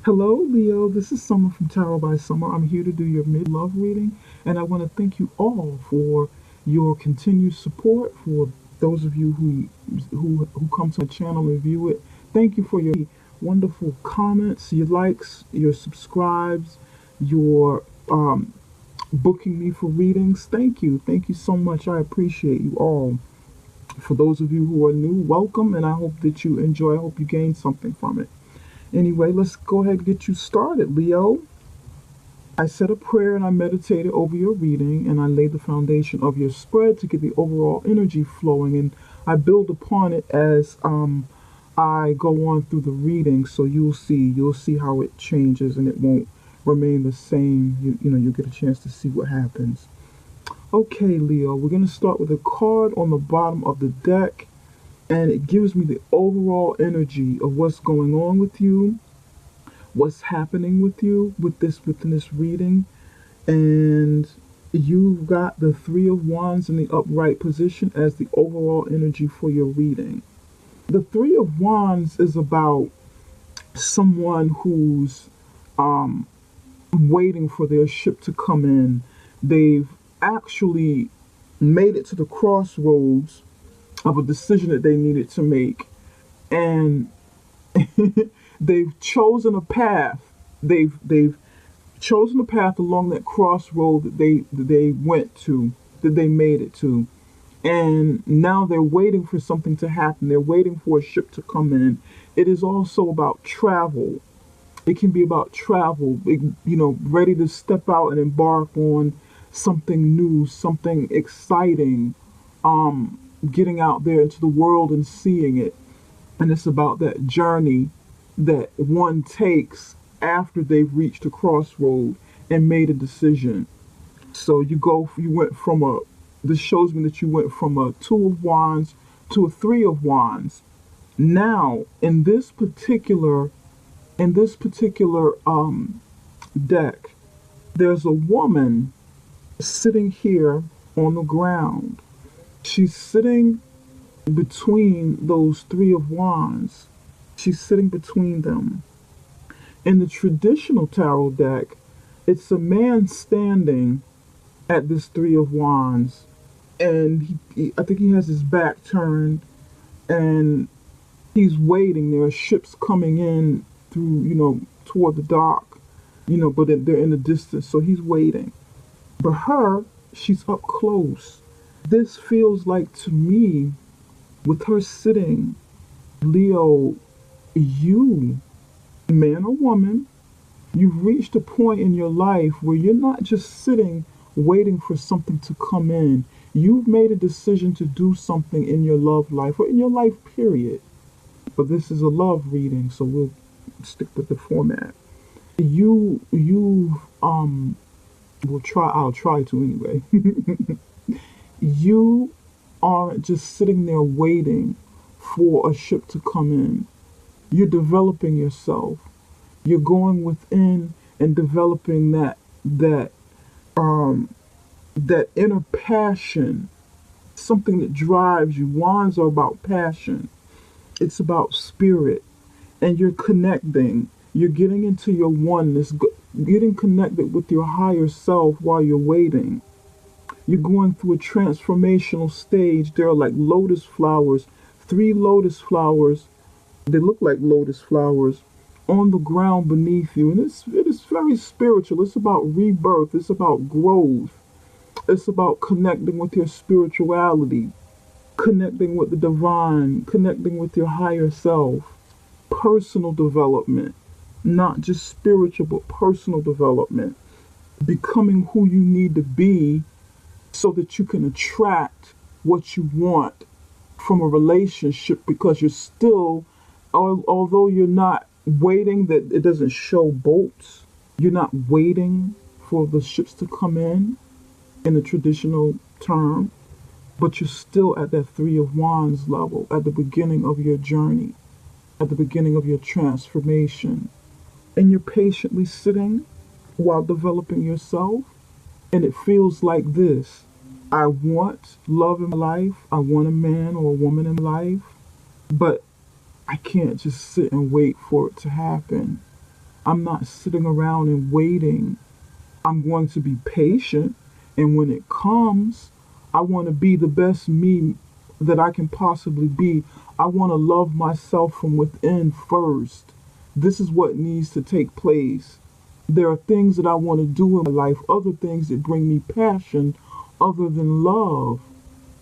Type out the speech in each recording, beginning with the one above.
Hello, Leo. This is Summer from Tarot by Summer. I'm here to do your mid-love reading, and I want to thank you all for your continued support. For those of you who come to my channel and view it, thank you for your wonderful comments, your likes, your subscribes, your booking me for readings. Thank you so much. I appreciate you all. For those of you who are new, welcome, and I hope that you enjoy. I hope you gain something from it. Anyway, let's go ahead and get you started, Leo. I said a prayer and I meditated over your reading and I laid the foundation of your spread to get the overall energy flowing, and I build upon it as I go on through the reading, so you'll see how it changes and it won't remain the same. You'll get a chance to see what happens. Okay, Leo, we're going to start with a card on the bottom of the deck, and it gives me the overall energy of what's going on with you, what's happening with you within this reading. And you've got the Three of Wands in the upright position as the overall energy for your reading. The Three of Wands is about someone who's waiting for their ship to come in. They've actually made it to the crossroads of a decision that they needed to make, and they've chosen a path. They've chosen a path along that crossroad that they went to, that they made it to, and now they're waiting for something to happen. They're waiting for a ship to come in. It is also about travel. It can be about travel, ready to step out and embark on something new, something exciting, getting out there into the world and seeing it. And it's about that journey that one takes after they've reached a crossroad and made a decision. So this shows me that you went from a Two of Wands to a Three of Wands. Now, in this particular deck, there's a woman sitting here on the ground. She's sitting between those Three of Wands. She's sitting between them. In the traditional tarot deck, it's a man standing at this Three of Wands, and I think he has his back turned, and he's waiting. There are ships coming in through, toward the dock, but they're in the distance, so he's waiting. But she's up close. This feels like, to me, with her sitting, Leo, you, man or woman, you've reached a point in your life where you're not just sitting waiting for something to come in. You've made a decision to do something in your love life or in your life, period. But this is a love reading, so we'll stick with the format. I'll try to anyway. You aren't just sitting there waiting for a ship to come in. You're developing yourself. You're going within and developing that inner passion, something that drives you. Wands are about passion. It's about spirit, and you're connecting. You're getting into your oneness, getting connected with your higher self while you're waiting. You're going through a transformational stage. There are like lotus flowers, three lotus flowers. They look like lotus flowers on the ground beneath you. And it is very spiritual. It's about rebirth. It's about growth. It's about connecting with your spirituality, connecting with the divine, connecting with your higher self. Personal development, not just spiritual, but personal development. Becoming who you need to be so that you can attract what you want from a relationship, because you're still, although you're not waiting, that it doesn't show boats, you're not waiting for the ships to come in the traditional term, but you're still at that Three of Wands level, at the beginning of your journey, at the beginning of your transformation. And you're patiently sitting while developing yourself, and it feels like this. I want love in my life. I want a man or a woman in life, but I can't just sit and wait for it to happen. I'm not sitting around and waiting. I'm going to be patient. And when it comes, I want to be the best me that I can possibly be. I want to love myself from within first. This is what needs to take place. There are things that I want to do in my life, other things that bring me passion other than love.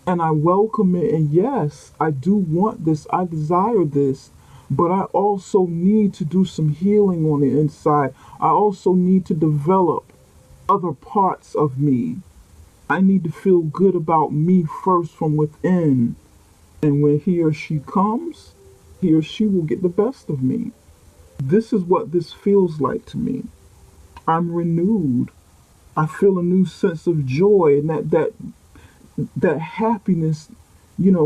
And I welcome it. And yes, I do want this. I desire this. But I also need to do some healing on the inside. I also need to develop other parts of me. I need to feel good about me first from within. And when he or she comes, he or she will get the best of me. This is what this feels like to me. I'm renewed. I feel a new sense of joy, and that happiness,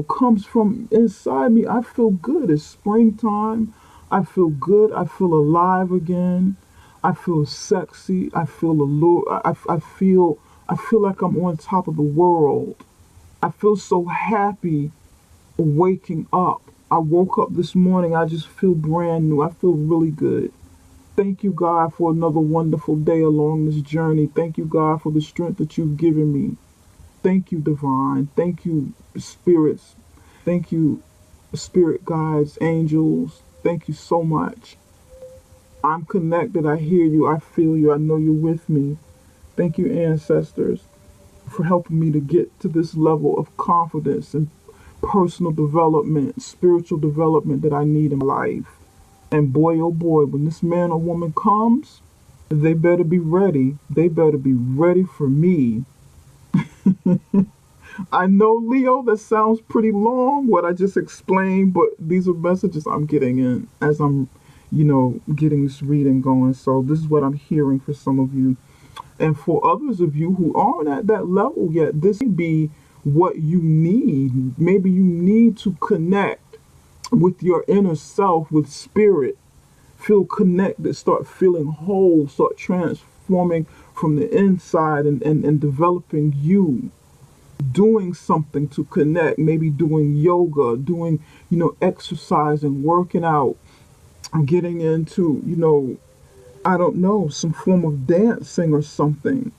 comes from inside me. I feel good. It's springtime. I feel good. I feel alive again. I feel sexy. I feel allure. I feel like I'm on top of the world. I feel so happy waking up. I woke up this morning. I just feel brand new. I feel really good. Thank you, God, for another wonderful day along this journey. Thank you, God, for the strength that you've given me. Thank you, divine. Thank you, spirits. Thank you, spirit guides, angels. Thank you so much. I'm connected. I hear you. I feel you. I know you're with me. Thank you, ancestors, for helping me to get to this level of confidence and personal development, spiritual development that I need in my life. And boy, oh boy, when this man or woman comes, they better be ready. They better be ready for me. I know, Leo, that sounds pretty long, what I just explained, but these are messages I'm getting in as I'm, getting this reading going. So this is what I'm hearing for some of you. And for others of you who aren't at that level yet, this may be what you need. Maybe you need to connect with your inner self, with spirit. Feel connected, start feeling whole, start transforming from the inside and developing you. Doing something to connect, maybe doing yoga, doing, exercising, working out, getting into, I don't know, some form of dancing or something.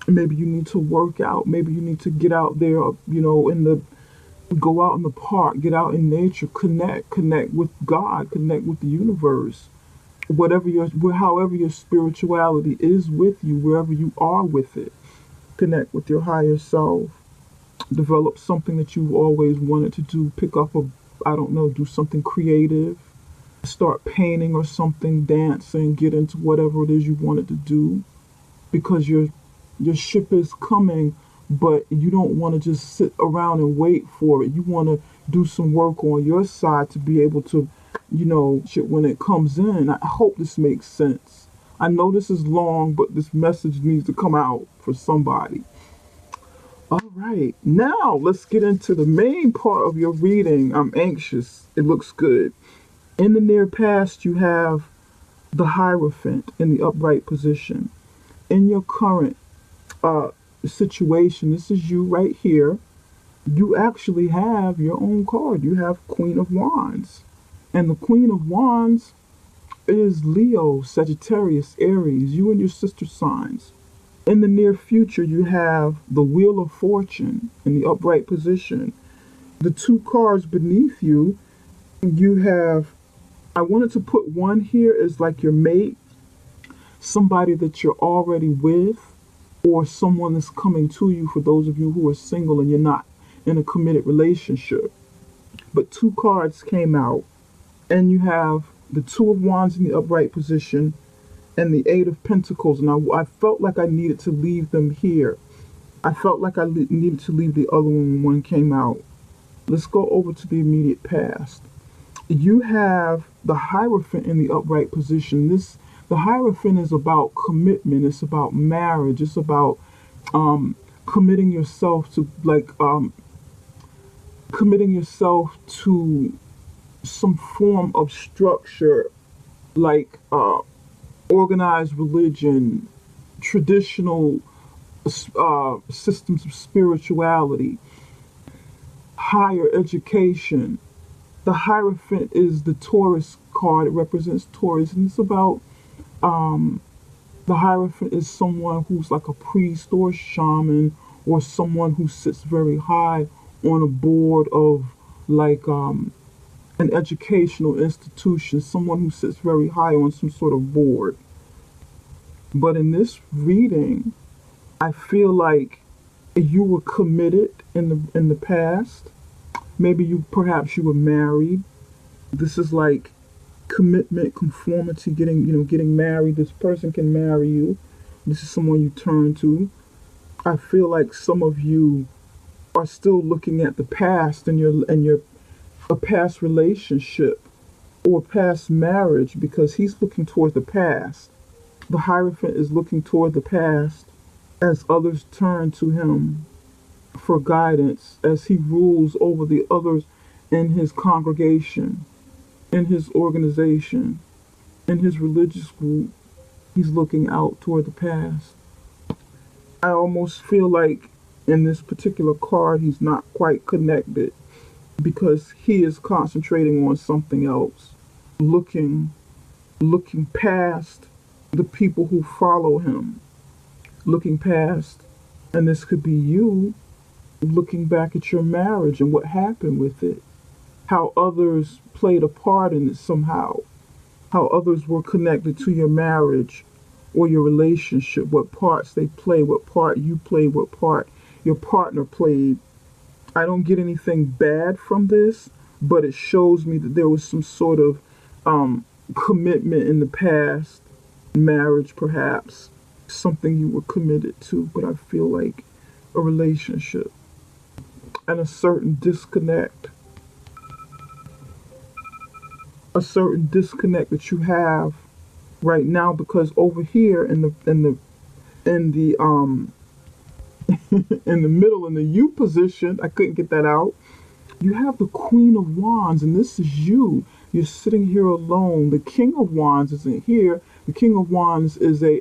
Maybe you need to work out. Maybe you need to get out there, go out in the park, get out in nature, connect with God, connect with the universe. However your spirituality is with you, wherever you are with it, connect with your higher self. Develop something that you've always wanted to do. Pick up I don't know, do something creative. Start painting or something, dancing, get into whatever it is you wanted to do. Because your ship is coming, but you don't want to just sit around and wait for it. You want to do some work on your side to be able to, when it comes in. I hope this makes sense. I know this is long, but this message needs to come out for somebody. All right, now let's get into the main part of your reading. I'm anxious. It looks good. In the near past, you have the Hierophant in the upright position. In your current situation, this is you right here. You actually have your own card. You have Queen of Wands. And the Queen of Wands is Leo, Sagittarius, Aries, you and your sister signs. In the near future, you have the Wheel of Fortune in the upright position. The two cards beneath you, you have, I wanted to put one here as like your mate, somebody that you're already with, or someone that's coming to you for those of you who are single and you're not in a committed relationship. But two cards came out, and you have the Two of Wands in the upright position and the Eight of Pentacles. And I felt like I needed to leave them here. I felt like I needed to leave the other one when one came out. Let's go over to the immediate past. You have the Hierophant in the upright position. The Hierophant is about commitment. It's about marriage. It's about committing yourself to committing yourself to some form of structure, like organized religion, traditional systems of spirituality, higher education. The Hierophant is the Taurus card. It represents Taurus, and it's about Um, the Hierophant is someone who's like a priest or shaman, or someone who sits very high on a board of like an educational institution, someone who sits very high on some sort of board. But in this reading, I feel like you were committed in the past. Maybe perhaps you were married. This is like commitment, conformity, getting married. This person can marry you. This is someone you turn to. I feel like some of you are still looking at the past and your a past relationship or past marriage, because he's looking toward the past. The Hierophant is looking toward the past as others turn to him for guidance, as he rules over the others in his congregation, in his organization, in his religious group. He's looking out toward the past. I almost feel like in this particular card, he's not quite connected because he is concentrating on something else, looking looking past the people who follow him, looking past, and this could be you looking back at your marriage and what happened with it, how others played a part in it somehow, how others were connected to your marriage or your relationship, what parts they play, what part you played, what part your partner played. I don't get anything bad from this, but it shows me that there was some sort of commitment in the past, marriage perhaps, something you were committed to, but I feel like a relationship and a certain disconnect that you have right now, because over here in the in the middle, in the U position, I couldn't get that out. You have the Queen of Wands, and this is you. You're sitting here alone. The King of Wands isn't here. The King of Wands is the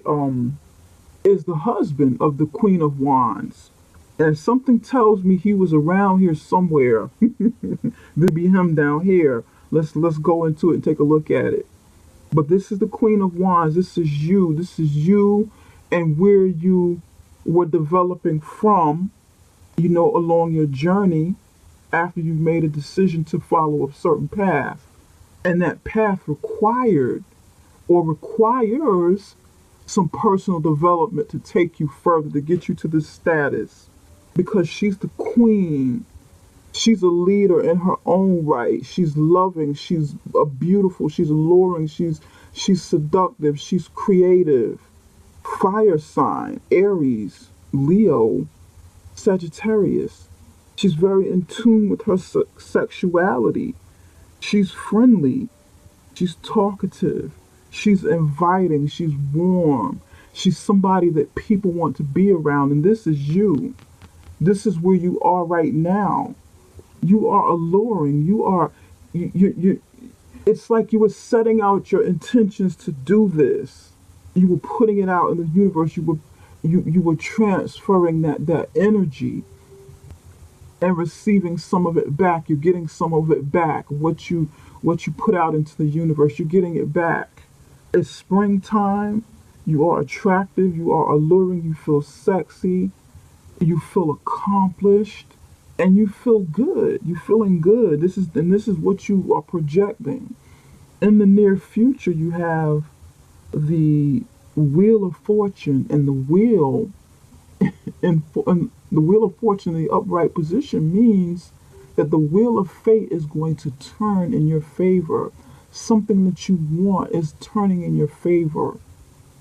husband of the Queen of Wands. And something tells me he was around here somewhere. There'd be him down here. Let's go into it and take a look at it. But this is the Queen of Wands. This is you. This is you and where you were developing from, along your journey after you've made a decision to follow a certain path. And that path required or requires some personal development to take you further, to get you to this status. Because she's the queen. She's a leader in her own right. She's loving. She's beautiful. She's alluring. She's seductive. She's creative. Fire sign, Aries, Leo, Sagittarius. She's very in tune with her sexuality. She's friendly. She's talkative. She's inviting. She's warm. She's somebody that people want to be around. And this is you. This is where you are right now. You are alluring. You it's like you were setting out your intentions to do this. You were putting it out in the universe. You were transferring that energy and receiving some of it back. You're getting some of it back. What you put out into the universe, you're getting it back. It's springtime. You are attractive. You are alluring. You feel sexy. You feel accomplished, and you feel good. You're feeling good. This is what you are projecting. In the near future, you have the Wheel of Fortune, and the wheel and the Wheel of Fortune in the upright position means that the wheel of fate is going to turn in your favor. Something that you want is turning in your favor.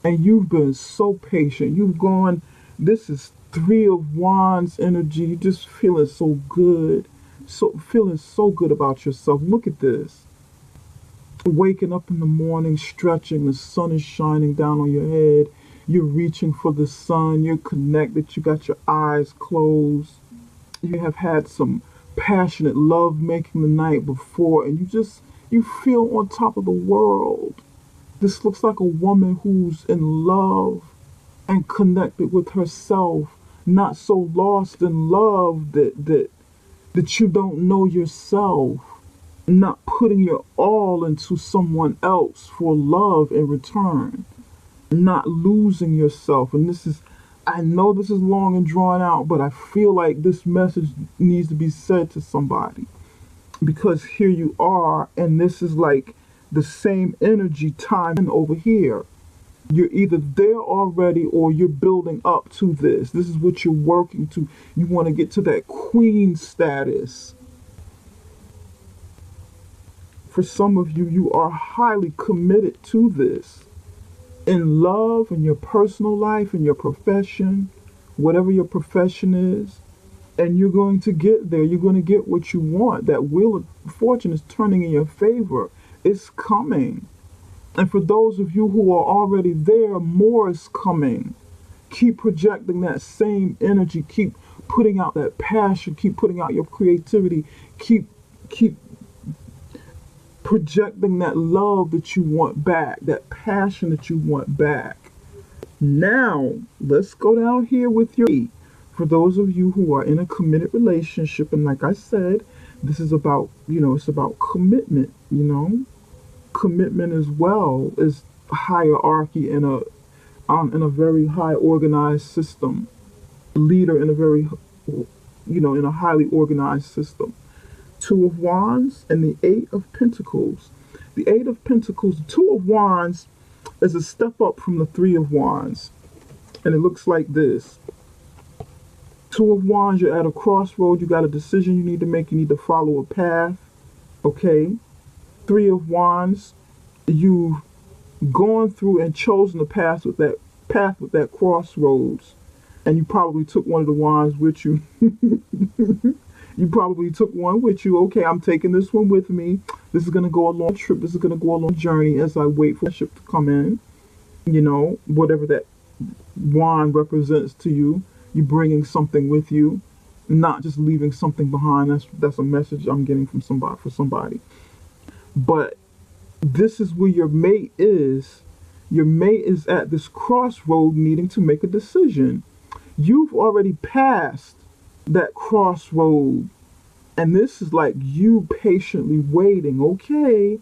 And you've been so patient. You've gone, this is Three of Wands energy. You're just feeling so good. Feeling so good about yourself. Look at this. Waking up in the morning, stretching, the sun is shining down on your head. You're reaching for the sun. You're connected. You got your eyes closed. You have had some passionate love making the night before, and you feel on top of the world. This looks like a woman who's in love and connected with herself, not so lost in love that you don't know yourself, not putting your all into someone else for love in return. not losing yourself. And this is, I know this is long and drawn out, but I feel like this message needs to be said to somebody, because here you are, and this is like the same energy time over here. You're either there already or you're building up to this. This is what you're working to. You want to get to that queen status. For some of you, you are highly committed to this. In love, in your personal life, in your profession, whatever your profession is, and you're going to get there. You're going to get what you want. That wheel of fortune is turning in your favor. It's coming. And for those of you who are already there, more is coming. Keep projecting that same energy. Keep putting out that passion. Keep putting out your creativity. Keep projecting that love that you want back, that passion that you want back. Now, let's go down here with your feet. For those of you who are in a committed relationship, and like I said, this is about, it's about commitment. Commitment as well as hierarchy in a very high organized system. Leader in a very, in a highly organized system. Two of Wands and the Eight of Pentacles. The Eight of Pentacles, the Two of Wands is a step up from the Three of Wands. And it looks like this. Two of Wands, you're at a crossroad. You got a decision you need to make. You need to follow a path. Okay. Three of Wands, you've gone through and chosen the path with that crossroads. And you probably took one of the wands with you. You probably took one with you. Okay, I'm taking this one with me. This is going to go a long trip. This is going to go a long journey as I wait for the ship to come in. Whatever that wand represents to you, you're bringing something with you, not just leaving something behind. That's a message I'm getting from somebody. But this is where your mate is. Your mate is at this crossroad needing to make a decision. You've already passed that crossroad. And this is like you patiently waiting. Okay,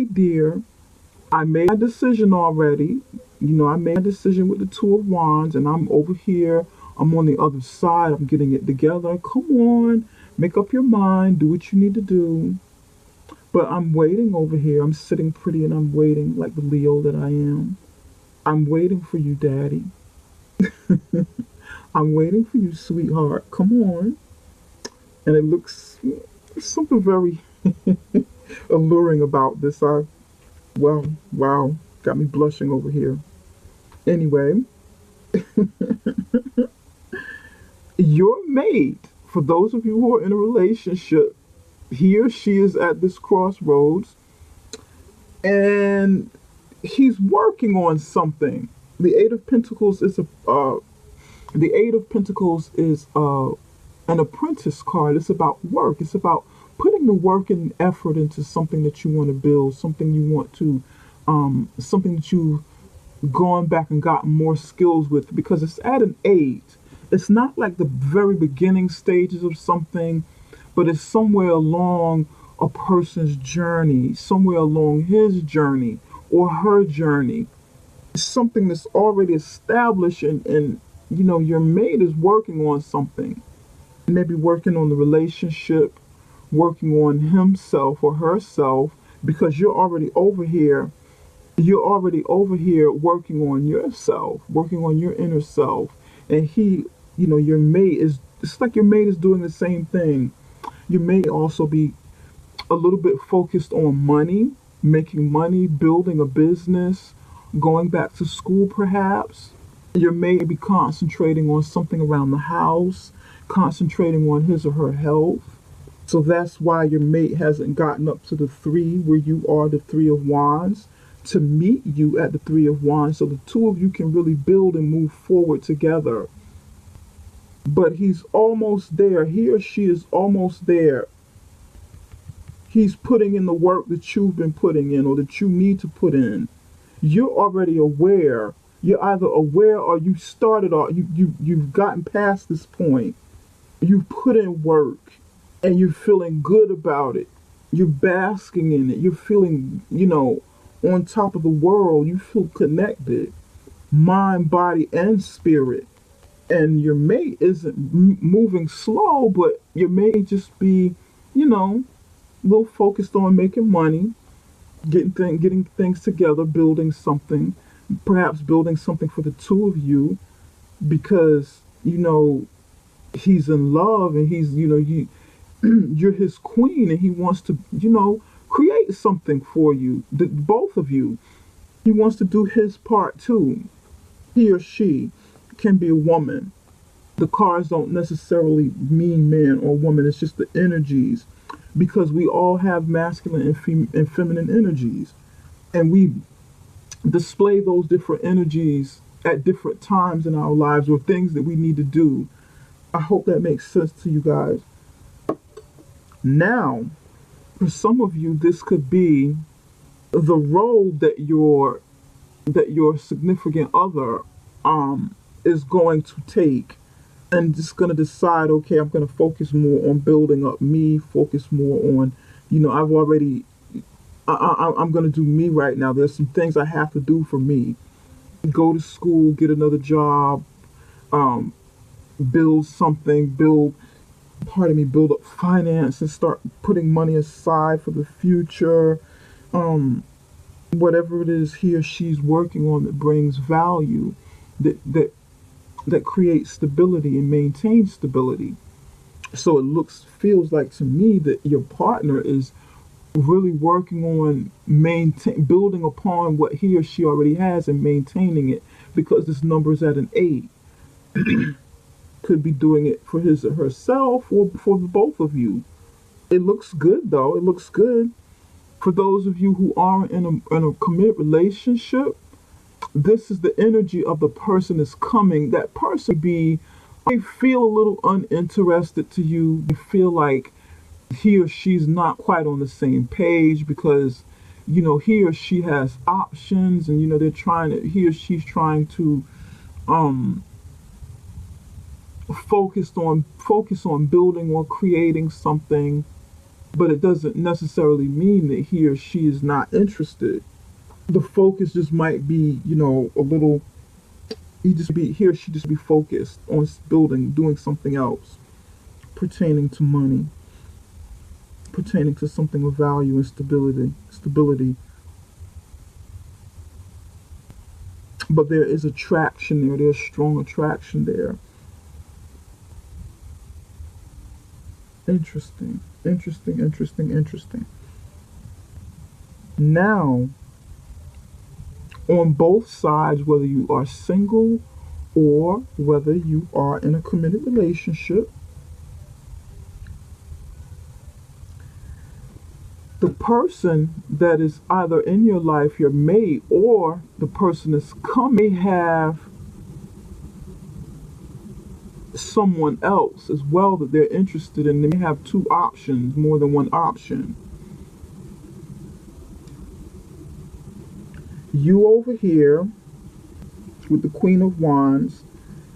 dear. I made my decision already. I made a decision with the Two of Wands, and I'm over here. I'm on the other side. I'm getting it together. Come on. Make up your mind. Do what you need to do. But I'm waiting over here. I'm sitting pretty and I'm waiting like the Leo that I am. I'm waiting for you, Daddy. I'm waiting for you, sweetheart. Come on. And it looks something very alluring about this. Wow. Got me blushing over here. Anyway, your mate, for those of you who are in a relationship, he or she is at this crossroads and he's working on something. The Eight of Pentacles is an apprentice card. It's about work. It's about putting the work and effort into something that you want to build, something you want to, something that you've gone back and gotten more skills with, because it's at an 8. It's not like the very beginning stages of something, but it's somewhere along a person's journey, somewhere along his journey or her journey. It's something that's already established, and your mate is working on something. Maybe working on the relationship, working on himself or herself, because you're already over here. You're already over here working on yourself, working on your inner self. And your mate it's like your mate is doing the same thing. You may also be a little bit focused on money, making money, building a business, going back to school perhaps. You may be concentrating on something around the house, concentrating on his or her health. So that's why your mate hasn't gotten up to the 3 where you are, the Three of Wands, to meet you at the Three of Wands, so the two of you can really build and move forward together. But he's almost there. He or she is almost there. He's putting in the work that you've been putting in or that you need to put in. You're already aware. You're either aware or you started or you've gotten past this point. You've put in work and you're feeling good about it. You're basking in it. You're feeling, on top of the world. You feel connected, mind, body, and spirit. And your mate isn't moving slow, but your mate may just be, you know, a little focused on making money, getting things together, building something, perhaps building something for the two of you, because he's in love, and he's you're his queen, and he wants to create something for you, the both of you. He wants to do his part too. He or she can be a woman. The cards don't necessarily mean man or woman, it's just the energies, because we all have masculine and feminine energies, and we display those different energies at different times in our lives, or things that we need to do. I hope that makes sense to you guys. Now, for some of you, this could be the role that your significant other is going to take, and just going to decide, okay, I'm going to focus more on building up me, focus more on, I've already, I'm going to do me right now. There's some things I have to do for me. Go to school, get another job, build something, build up finance and start putting money aside for the future. Whatever it is he or she's working on that brings value, that creates stability and maintains stability. So it feels like to me that your partner is really working on building upon what he or she already has and maintaining it, because this number is at an 8. Could be doing it for his or herself, or for the both of you. It looks good though. It looks good. For those of you who aren't in a committed relationship, this is the energy of the person that's coming. That person may feel a little uninterested to you. You feel like he or she's not quite on the same page, because he or she has options, and he or she's trying to focus on building or creating something, but it doesn't necessarily mean that he or she is not interested. The focus just might be, a little. He or she just be focused on doing something else, pertaining to money, pertaining to something of value and stability. But there is attraction there. There's strong attraction there. Interesting. Now, on both sides, whether you are single or whether you are in a committed relationship, the person that is either in your life, your mate, or the person that's coming, may have someone else as well that they're interested in. They may have two options, more than one option. You over here with the Queen of Wands,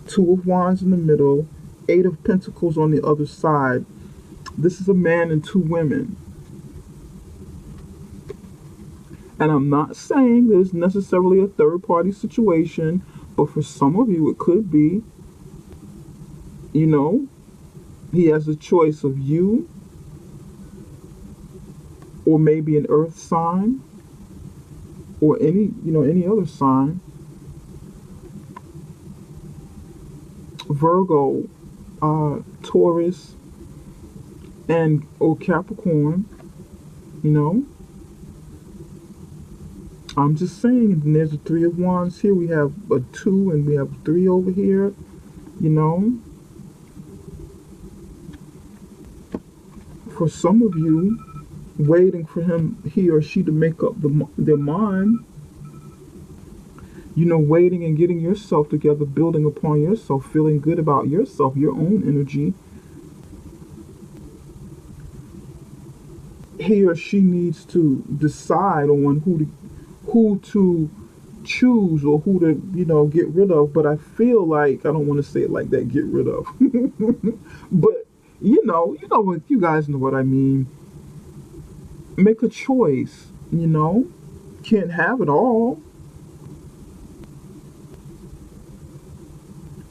Two of Wands in the middle, Eight of Pentacles on the other side. This is a man and two women. And I'm not saying there's necessarily a third party situation, but for some of you it could be. He has a choice of you, or maybe an earth sign, or any other sign. Virgo, Taurus, or Capricorn. I'm just saying. And then there's a Three of Wands here. We have a 2 and we have 3 over here. For some of you, waiting for he or she to make up their mind, waiting and getting yourself together, building upon yourself, feeling good about yourself, your own energy. He or she needs to decide on who to choose, or who to get rid of. But I feel like, I don't want to say it like that, get rid of. But what you guys know what I mean. Make a choice. can't have it all.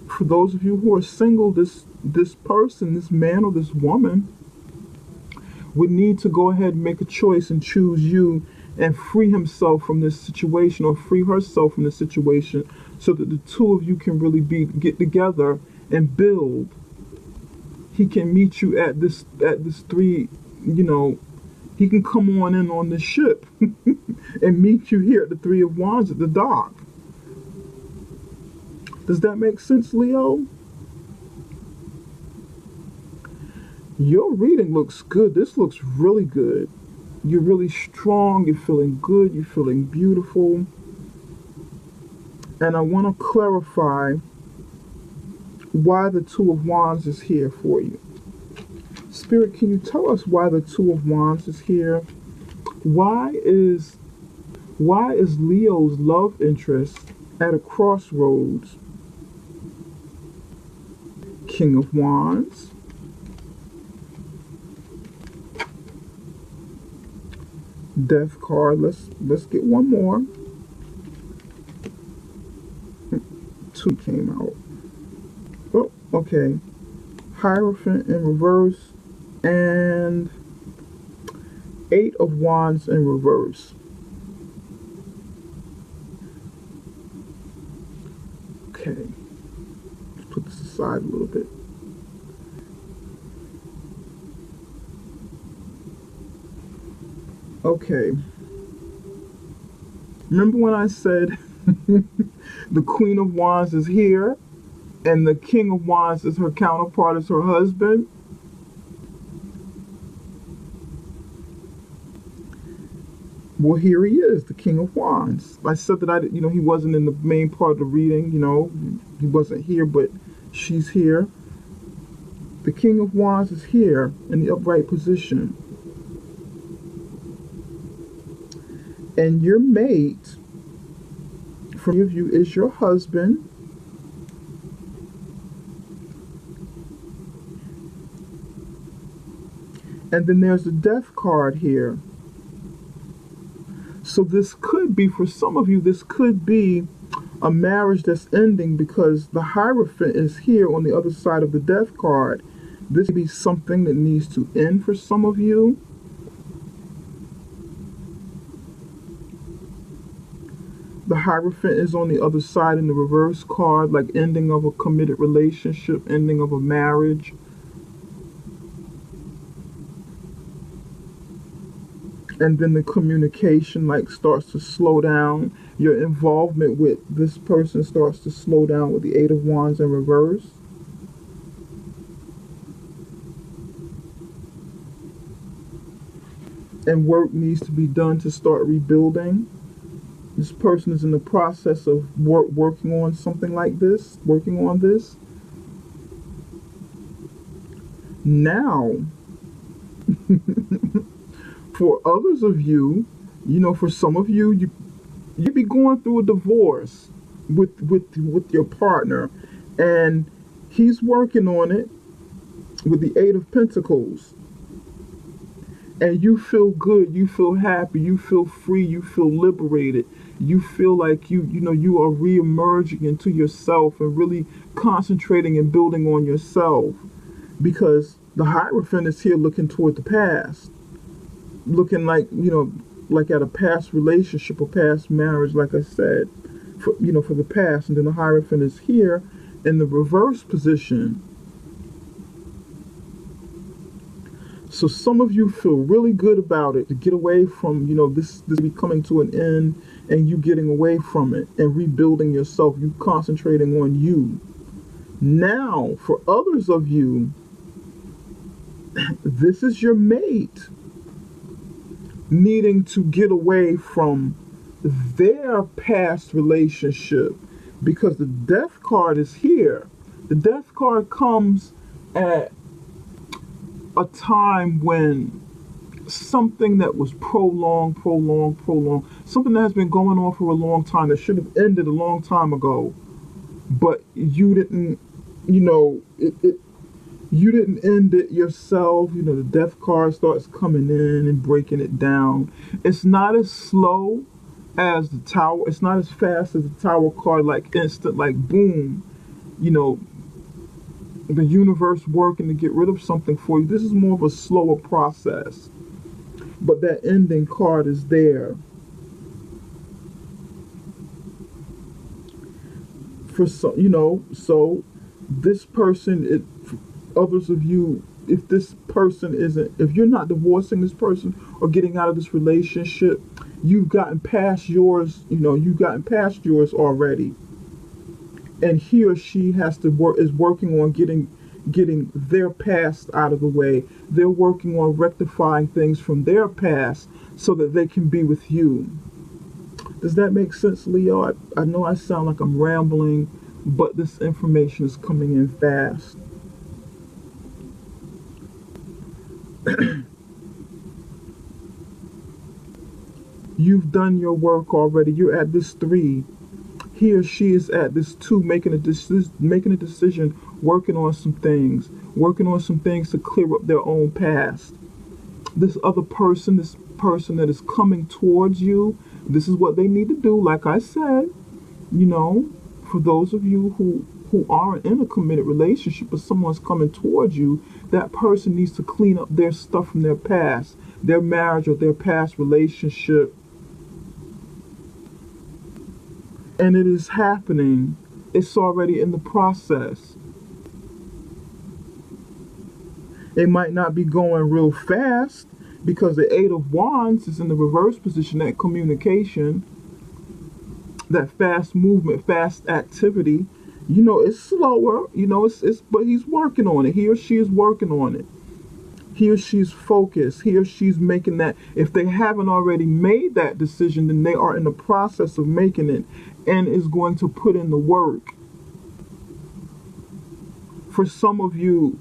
For those of you who are single, this person, this man or this woman, would need to go ahead and make a choice and choose you and free himself from this situation or free herself from this situation so that the two of you can really get together and build. He can meet you at this three, he can come on the ship and meet you here at the Three of Wands at the dock. Does that make sense, Leo? Your reading looks good. This looks really good. You're really strong. You're feeling good. You're feeling beautiful. And I want to clarify why the Two of Wands is here for you. Spirit, can you tell us why the Two of Wands is here? Why is Leo's love interest at a crossroads? King of Wands. Death card. Let's get one more. Two came out. Oh, okay. Hierophant in reverse and Eight of Wands in reverse. Okay. Let's put this aside a little bit. Okay. Remember when I said the Queen of Wands is here and the King of Wands is her counterpart, is her husband? Well, here he is, the King of Wands. I said that he wasn't in the main part of the reading, he wasn't here, but she's here. The King of Wands is here in the upright position. And your mate, for many of you, is your husband. And then there's the Death card here. So this could be, for some of you, this could be a marriage that's ending because the Hierophant is here on the other side of the Death card. This could be something that needs to end for some of you. The Hierophant is on the other side in the reverse card, like ending of a committed relationship, ending of a marriage. And then the communication starts to slow down. Your involvement with this person starts to slow down with the Eight of Wands in reverse. And work needs to be done to start rebuilding. This person is in the process of working on something like this, working on this. Now, for others of you, for some of you, you'd be going through a divorce with your partner, and he's working on it with the Eight of Pentacles. And you feel good, you feel happy, you feel free, you feel liberated. You feel like you are re-emerging into yourself and really concentrating and building on yourself, because the Hierophant is here looking toward the past, looking like at a past relationship or past marriage, like I said, for the past. And then the Hierophant is here in the reverse position. So some of you feel really good about it, to get away from, this be coming to an end, and you getting away from it and rebuilding yourself, you concentrating on you. Now, for others of you, this is your mate needing to get away from their past relationship, because the Death card is here. The Death card comes at a time when something that was prolonged, something that has been going on for a long time, that should have ended a long time ago, but you didn't, you didn't end it yourself. The Death card starts coming in and breaking it down. It's not as slow as the Tower. It's not as fast as the Tower card, like instant, like boom. You know, the universe working to get rid of something for you. This is more of a slower process. But that ending card is there. For some, so this person, others of you, if this person isn't, if you're not divorcing this person or getting out of this relationship, you've gotten past yours, you've gotten past yours already. And he or she has to is working on getting their past out of the way. They're working on rectifying things from their past so that they can be with you. Does that make sense, Leo? I know I sound like I'm rambling, but this information is coming in fast. You've done your work already. You're at this 3. He or she is at this 2, making a decision, working on some things to clear up their own past. This person that is coming towards you, this is what they need to do. Like I said, for those of you who aren't in a committed relationship, but someone's coming towards you, that person needs to clean up their stuff from their past, their marriage or their past relationship. And it is happening. It's already in the process. It might not be going real fast because the 8 of Wands is in the reverse position, that communication, that fast movement, fast activity. It's slower, but he's working on it. He or she is working on it. He or she's focused. He or she's making that. If they haven't already made that decision, then they are in the process of making it and is going to put in the work. For some of you,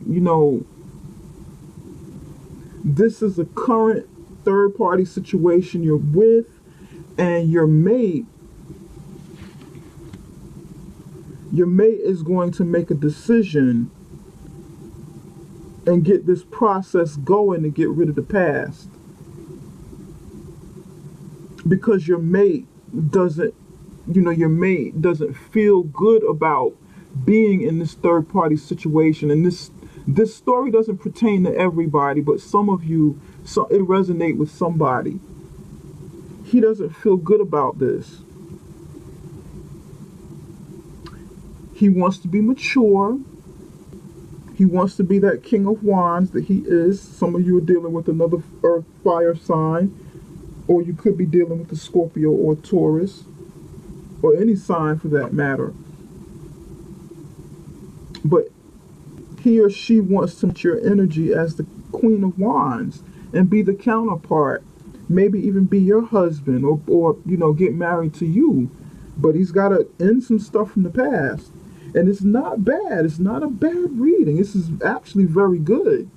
this is a current third-party situation you're with, and your mate is going to make a decision and get this process going to get rid of the past. Because your mate doesn't feel good about being in this third-party situation. And this story doesn't pertain to everybody, but some of you, it resonates with somebody. He doesn't feel good about this. He wants to be mature. He wants to be that King of Wands that he is. Some of you are dealing with another earth fire sign, or you could be dealing with a Scorpio or Taurus, or any sign for that matter. But he or she wants to meet your energy as the Queen of Wands and be the counterpart. Maybe even be your husband, or get married to you. But he's got to end some stuff from the past. And it's not bad. It's not a bad reading. This is actually very good.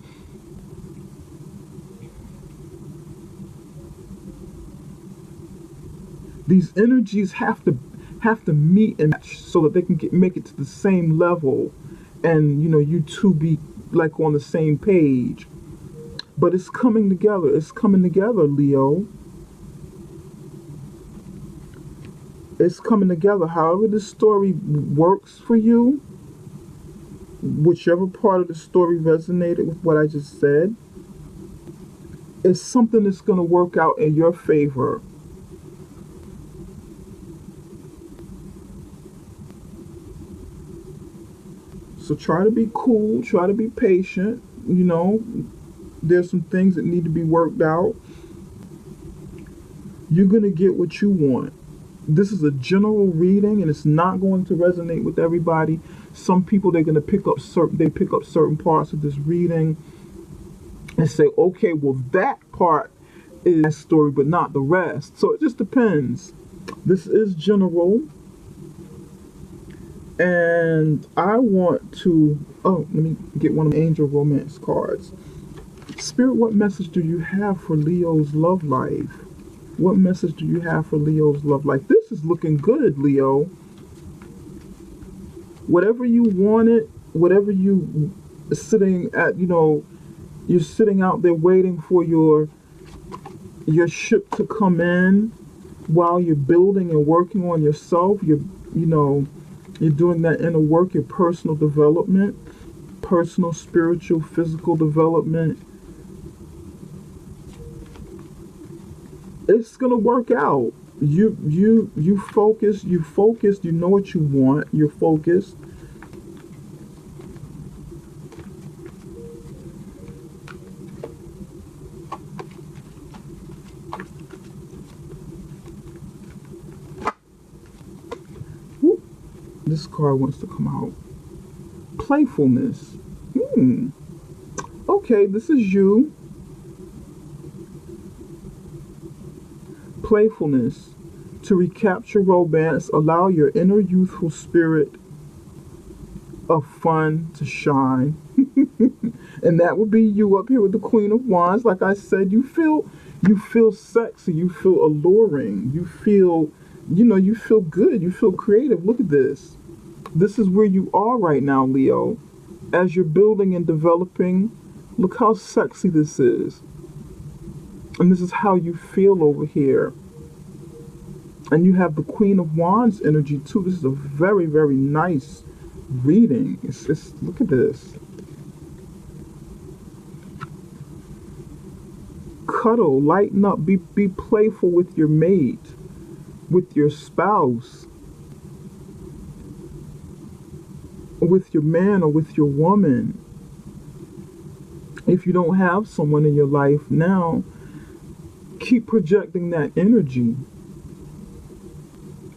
These energies have to meet and match so that they can make it to the same level, and you two be like on the same page. But it's coming together. It's coming together, Leo. It's coming together. However this story works for you, whichever part of the story resonated with what I just said, it's something that's going to work out in your favor. So try to be cool, try to be patient. There's some things that need to be worked out. You're going to get what you want. This is a general reading, and it's not going to resonate with everybody. Some people, they're going to pick up certain parts of this reading and say, okay, well, that part is that story, but not the rest. So it just depends. This is general. And I want to, let me get one of the angel romance cards. Spirit, what message do you have for Leo's love life? What message do you have for Leo's love life? This is looking good, Leo. Whatever you wanted, whatever you sitting at, you're sitting out there waiting for your ship to come in. While you're building and working on yourself, you know, you're doing that inner work, your personal development, personal, spiritual, physical development. It's gonna work out. You focus, you know what you want, you're focused. Whoop. This card wants to come out. Playfulness. Okay, this is you. Playfulness. To recapture romance, allow your inner youthful spirit of fun to shine. And that would be you up here with the Queen of Wands. Like I said, you feel sexy, you feel alluring, you feel, you feel good, you feel creative. Look at this. This is where you are right now, Leo. As you're building and developing, look how sexy this is. And this is how you feel over here. And you have the Queen of Wands energy too. This is a very, very nice reading. It's look at this. Cuddle, lighten up, be playful with your mate, with your spouse, with your man or with your woman. If you don't have someone in your life now, keep projecting that energy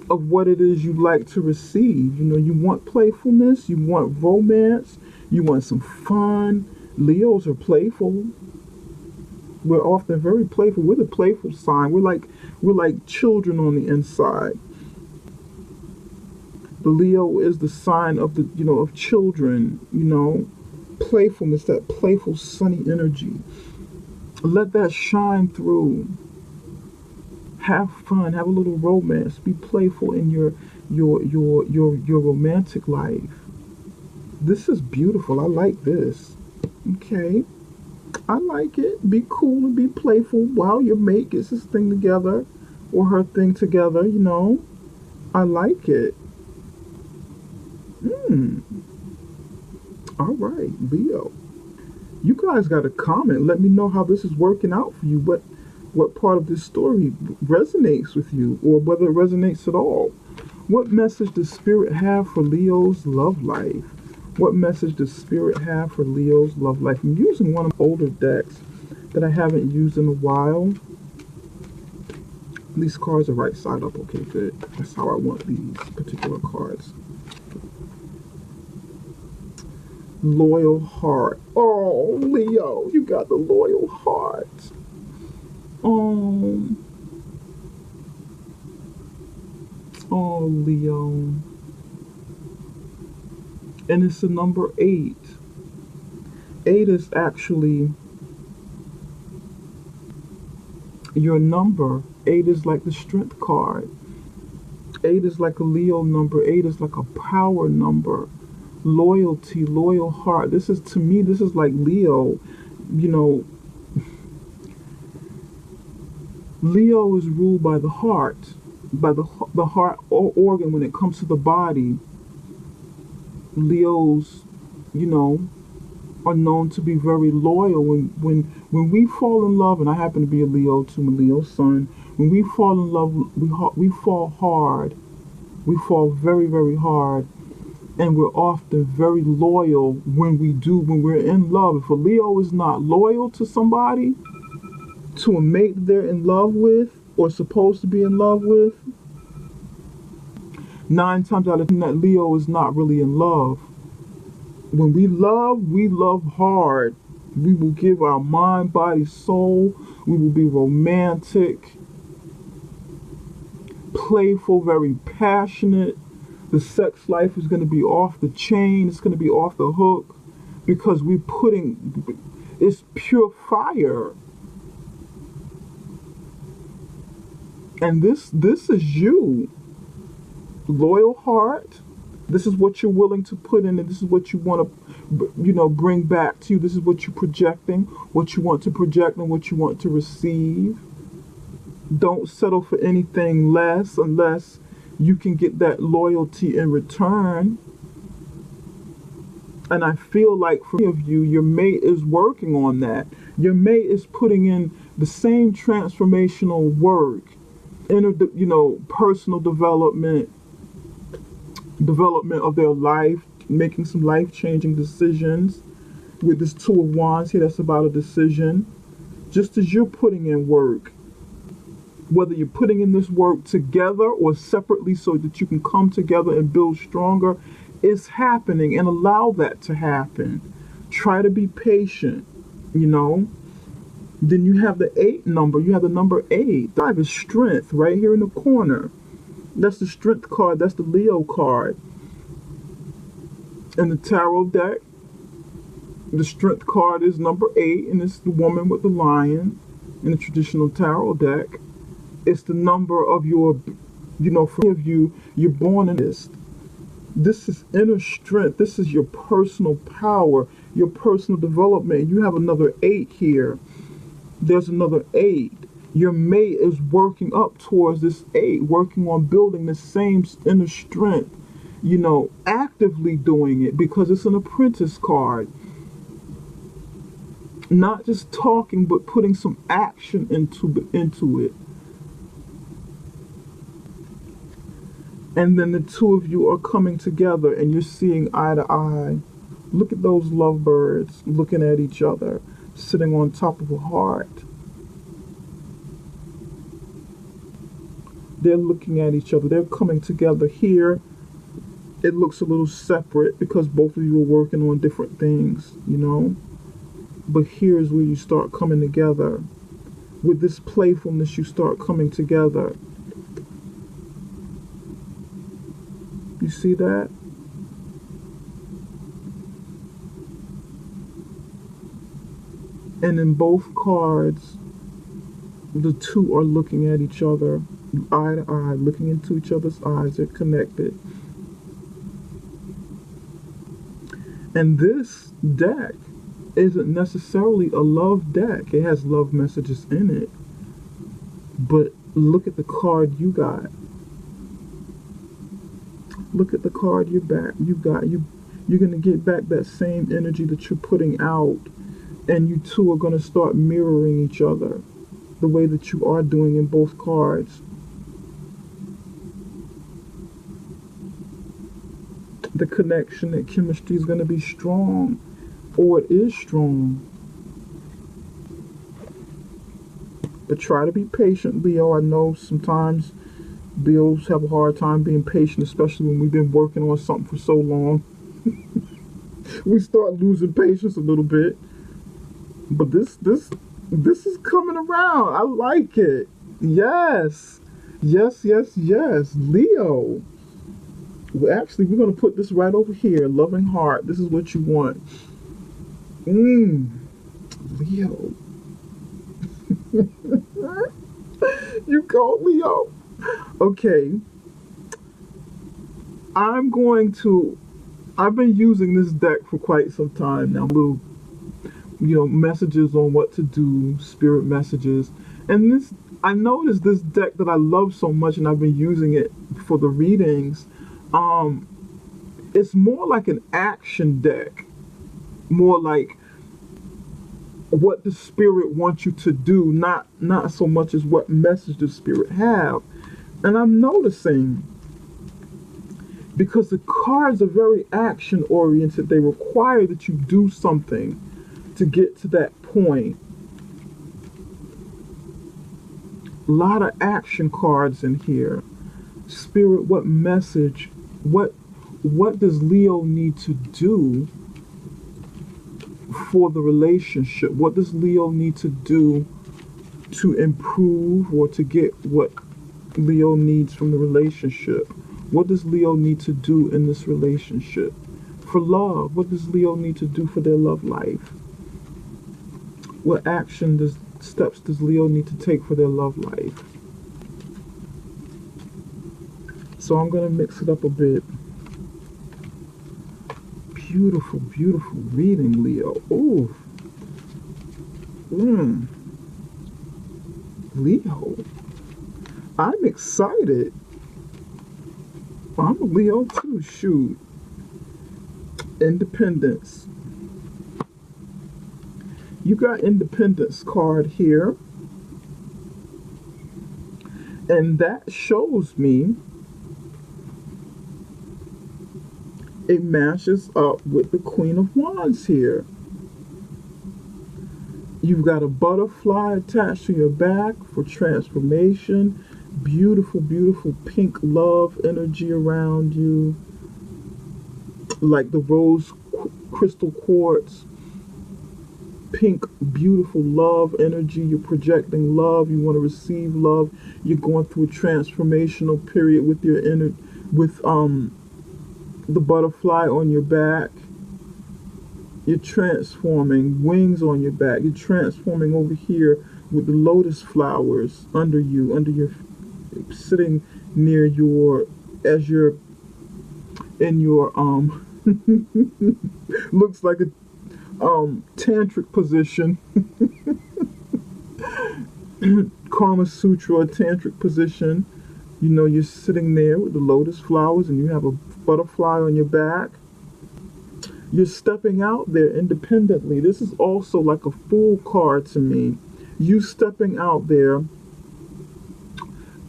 of what it is you like to receive. You want playfulness, you want romance, you want some fun. Leos are playful. We're often very playful. We're the playful sign. We're like children on the inside. The Leo is the sign of of children, playfulness, that playful sunny energy. Let that shine through. Have fun, have a little romance, be playful in your romantic life. This is beautiful. I like this. Okay. I like it. Be cool and be playful while your mate gets his thing together or her thing together, I like it. All right, Leo. You guys got a comment. Let me know how this is working out for you. What part of this story resonates with you, or whether it resonates at all. What message does Spirit have for Leo's love life? What message does Spirit have for Leo's love life? I'm using one of the older decks that I haven't used in a while. These cards are right side up. Okay, good. That's how I want these particular cards. Loyal heart. Oh, Leo, you got the loyal heart. Oh, Leo. And it's the number 8. 8 is actually your number. 8 is like the strength card. 8 is like a Leo number. 8 is like a power number. Loyalty, loyal heart. To me, this is like Leo. Leo is ruled by the heart, by the heart organ. When it comes to the body, Leos, are known to be very loyal. When we fall in love, and I happen to be a Leo too, I'm a Leo sun. When we fall in love, we fall hard. We fall very, very hard. And we're often very loyal when we're in love. If a Leo is not loyal to somebody, to a mate they're in love with or supposed to be in love with, 9 times out of 10 that Leo is not really in love. When we love hard. We will give our mind, body, soul. We will be romantic, playful, very passionate. The sex life is going to be off the chain. It's going to be off the hook because it's pure fire. And this is you. Loyal heart. This is what you're willing to put in, and this is what you want to, bring back to you. This is what you're projecting, what you want to project and what you want to receive. Don't settle for anything less unless you can get that loyalty in return. And I feel like for many of you, your mate is working on that. Your mate is putting in the same transformational work, personal development of their life, making some life-changing decisions. With this Two of Wands here, that's about a decision. Just as you're putting in work, whether you're putting in this work together or separately so that you can come together and build stronger, it's happening, and allow that to happen. Try to be patient, you know. Then you have the 8 number. You have the number 8. 5 is strength right here in the corner. That's the strength card. That's the Leo card. In the tarot deck, the strength card is number 8, and it's the woman with the lion. In the traditional tarot deck, it's the number of your, for many of you, you're born in this. This is inner strength. This is your personal power, your personal development. You have another 8 here. There's another 8. Your mate is working up towards this 8, working on building the same inner strength, actively doing it, because it's an apprentice card. Not just talking, but putting some action into it. And then the two of you are coming together and you're seeing eye to eye. Look at those lovebirds looking at each other, sitting on top of a heart. They're looking at each other. They're coming together here. It looks a little separate because both of you are working on different things, But here's where you start coming together. With this playfulness, you start coming together. You see that? And in both cards, the two are looking at each other, eye to eye, looking into each other's eyes. They're connected. And this deck isn't necessarily a love deck. It has love messages in it. But look at the card you got. Look at the card you got. You're going to get back that same energy that you're putting out. And you two are going to start mirroring each other the way that you are doing in both cards. The connection, the chemistry is going to be strong, or it is strong. But try to be patient, Leo. I know sometimes Leos have a hard time being patient, especially when we've been working on something for so long. We start losing patience a little bit. But this is coming around. I like it. Yes. Leo. Well, actually, we're going to put this right over here. Loving heart. This is what you want. Leo. You go, Leo. Okay. I've been using this deck for quite some time now. Little, messages on what to do, spirit messages. And I noticed this deck that I love so much, and I've been using it for the readings. It's more like an action deck. More like what the spirit wants you to do, not so much as what message the spirit have. And I'm noticing, because the cards are very action oriented, they require that you do something to get to that point. A lot of action cards in here. Spirit, what message, what does Leo need to do for the relationship? What does Leo need to do to improve or to get what Leo needs from the relationship? What does Leo need to do in this relationship? For love, what does Leo need to do for their love life? What steps does Leo need to take for their love life? So I'm going to mix it up a bit. Beautiful, beautiful reading, Leo. Ooh. Leo. I'm excited. I'm a Leo too, shoot. Independence. You got Independence card here, and that shows me it matches up with the Queen of Wands here. You've got a butterfly attached to your back for transformation. Beautiful, beautiful pink love energy around you, like the rose crystal quartz. Pink, beautiful love energy. You're projecting love. You want to receive love. You're going through a transformational period with your inner, with the butterfly on your back. You're transforming, wings on your back. You're transforming over here with the lotus flowers under you, under your, sitting near your, as you're in your looks like a tantric position. Karma Sutra, tantric position. You know, you're sitting there with the lotus flowers and you have a butterfly on your back. You're stepping out there independently. This is also like a fool card to me. You stepping out there,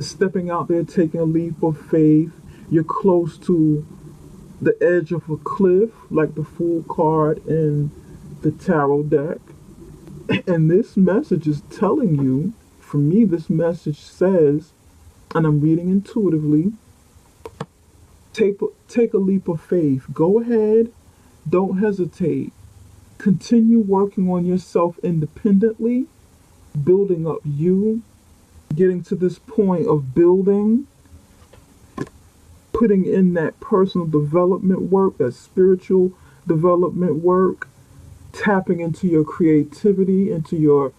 taking a leap of faith. You're close to the edge of a cliff, like the Fool card in the tarot deck. And this message is telling you, for me, this message says, and I'm reading intuitively, take a leap of faith. Go ahead. Don't hesitate. Continue working on yourself independently, building up you, getting to this point of building, putting in that personal development work, that spiritual development work, tapping into your creativity, into your,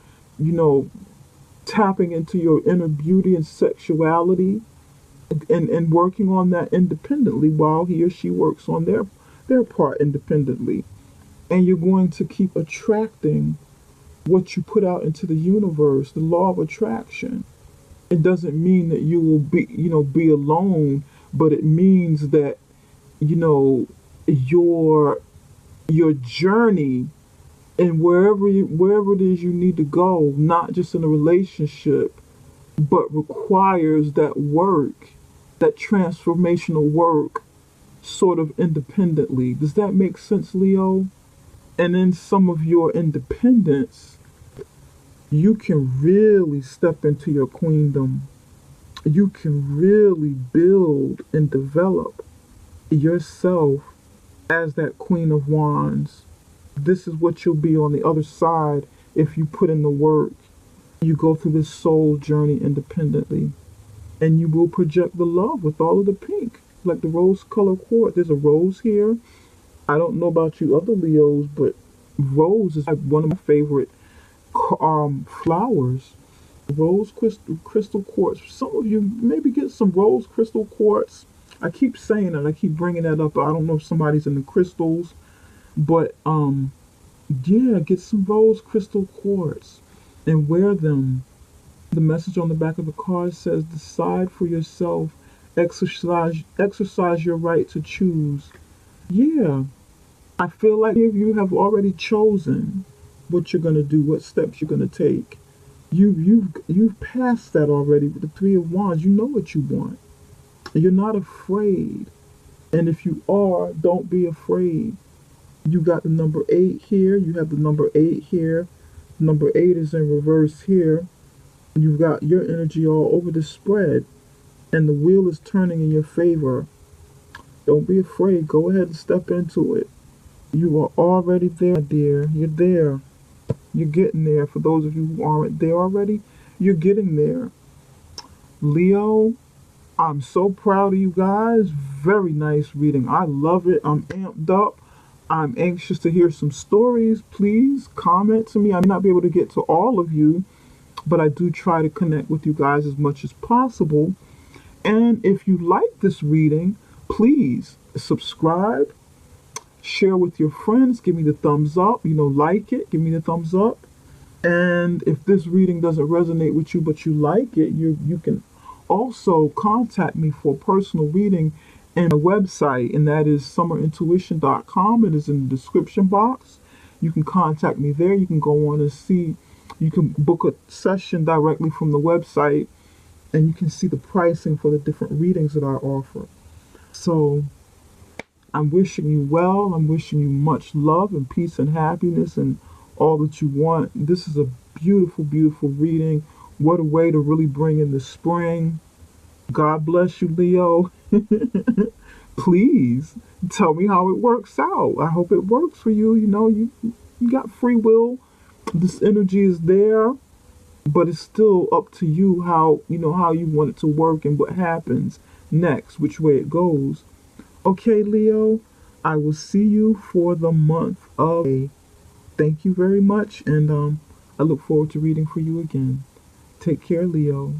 tapping into your inner beauty and sexuality, and working on that independently while he or she works on their part independently. And you're going to keep attracting what you put out into the universe, the law of attraction. It doesn't mean that you will be alone, but it means that, your journey and wherever it is you need to go, not just in a relationship, but requires that work, that transformational work, sort of independently. Does that make sense, Leo? And in some of your independence, you can really step into your queendom. You can really build and develop yourself as that Queen of Wands. This is what you'll be on the other side if you put in the work. You go through this soul journey independently. And you will project the love with all of the pink, like the rose color quartz. There's a rose here. I don't know about you other Leos, but rose is like one of my favorite flowers. Rose crystal quartz. Some of you maybe get some rose crystal quartz. I keep saying it. I keep bringing that up. I don't know if somebody's in the crystals, but yeah, get some rose crystal quartz and wear them. The message on the back of the card says, decide for yourself, exercise your right to choose. Yeah, I feel like if you have already chosen what you're going to do, what steps you're going to take. You've passed that already with the Three of Wands. You know what you want. You're not afraid. And if you are, don't be afraid. You got the number 8 here. You have the number 8 here. Number 8 is in reverse here. You've got your energy all over the spread. And the wheel is turning in your favor. Don't be afraid. Go ahead and step into it. You are already there, dear. You're there. You're getting there. For those of you who aren't there already, you're getting there. Leo, I'm so proud of you guys. Very nice reading. I love it. I'm amped up. I'm anxious to hear some stories. Please comment to me. I may not be able to get to all of you, but I do try to connect with you guys as much as possible. And if you like this reading, please subscribe, share with your friends, give me the thumbs up, like it, give me the thumbs up. And if this reading doesn't resonate with you, but you like it, you can Also, contact me for personal reading and my website, and that is summerintuition.com. It is in the description box. You can contact me there. You can go on and see. You can book a session directly from the website, and you can see the pricing for the different readings that I offer. So, I'm wishing you well. I'm wishing you much love and peace and happiness and all that you want. This is a beautiful, beautiful reading. What a way to really bring in the spring. God bless you, Leo. Please tell me how it works out. I hope it works for you. You know, you got free will. This energy is there, but it's still up to you how, how you want it to work and what happens next, which way it goes. Okay, Leo, I will see you for the month of May. Thank you very much, and I look forward to reading for you again. Take care, Leo.